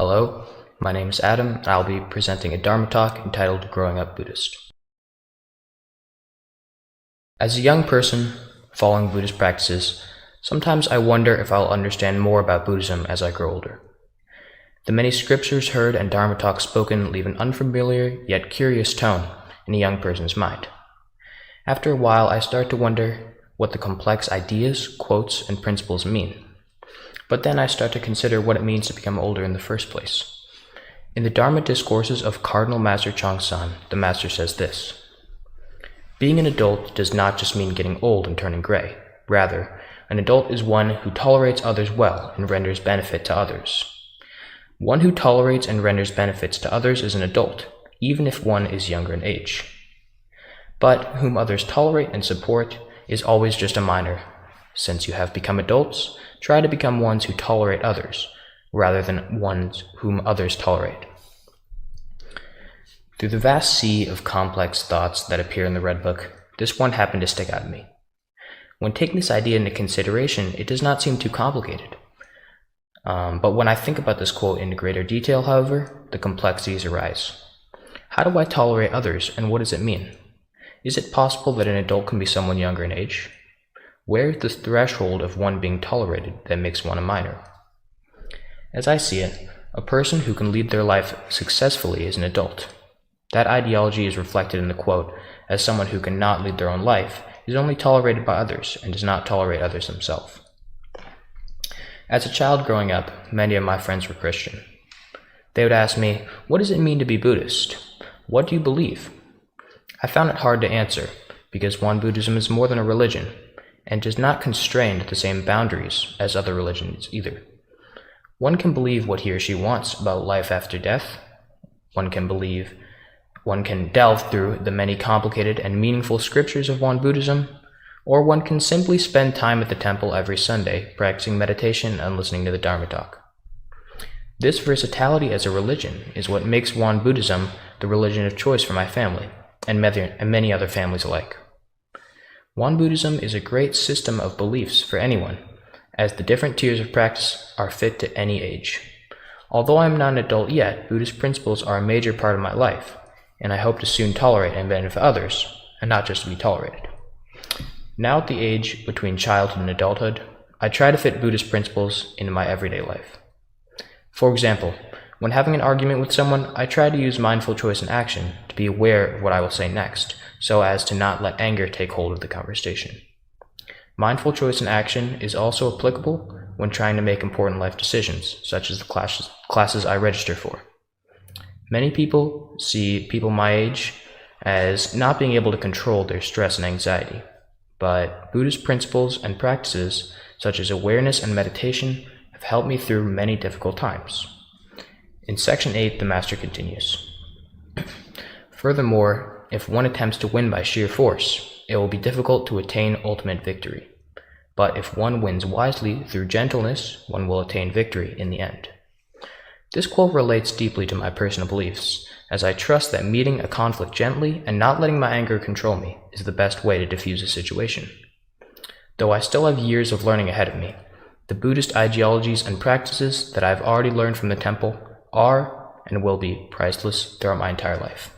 Hello, my name is Adam, and I'll be presenting a Dharma talk entitled Growing Up Buddhist. As a young person following Buddhist practices, sometimes I wonder if I'll understand more about Buddhism as I grow older. The many scriptures heard and Dharma talks spoken leave an unfamiliar yet curious tone in a young person's mind. After a while, I start to wonder what the complex ideas, quotes, and principles mean. But then I start to consider what it means to become older in the first place. In the Dharma discourses of Cardinal Master Changsan, the master says this: being an adult does not just mean getting old and turning gray. Rather, an adult is one who tolerates others well and renders benefit to others. One who tolerates and renders benefits to others is an adult, even if one is younger in age. But whom others tolerate and support is always just a minor. Since you have become adults, try to become ones who tolerate others, rather than ones whom others tolerate. Through the vast sea of complex thoughts that appear in the Red Book, this one happened to stick out to me. When taking this idea into consideration, it does not seem too complicated. But when I think about this quote in greater detail, however, the complexities arise. How do I tolerate others, and what does it mean? Is it possible that an adult can be someone younger in age? Where is the threshold of one being tolerated that makes one a minor? As I see it, a person who can lead their life successfully is an adult. That ideology is reflected in the quote, as someone who cannot lead their own life is only tolerated by others and does not tolerate others themselves. As a child growing up, many of my friends were Christian. They would ask me, what does it mean to be Buddhist? What do you believe? I found it hard to answer, because Buddhism is more than a religion, and does not constrain the same boundaries as other religions either. One can believe what he or she wants about life after death. One can delve through the many complicated and meaningful scriptures of Buddhism, or one can simply spend time at the temple every Sunday, practicing meditation and listening to the Dharma talk. This versatility as a religion is what makes Buddhism the religion of choice for my family, and many other families alike. Buddhism is a great system of beliefs for anyone, as the different tiers of practice are fit to any age. Although I am not an adult yet, Buddhist principles are a major part of my life, and I hope to soon tolerate and benefit others, and not just to be tolerated. Now at the age between childhood and adulthood, I try to fit Buddhist principles into my everyday life. For example, when having an argument with someone, I try to use mindful choice and action to be aware of what I will say next, so as to not let anger take hold of the conversation. Mindful choice and action is also applicable when trying to make important life decisions, such as the classes I register for. Many people see people my age as not being able to control their stress and anxiety, but Buddhist principles and practices, such as awareness and meditation, have helped me through many difficult times. In Section 8, the Master continues, furthermore, if one attempts to win by sheer force, it will be difficult to attain ultimate victory. But if one wins wisely through gentleness, one will attain victory in the end. This quote relates deeply to my personal beliefs, as I trust that meeting a conflict gently and not letting my anger control me is the best way to diffuse a situation. Though I still have years of learning ahead of me, the Buddhist ideologies and practices that I've already learned from the temple are and will be priceless throughout my entire life.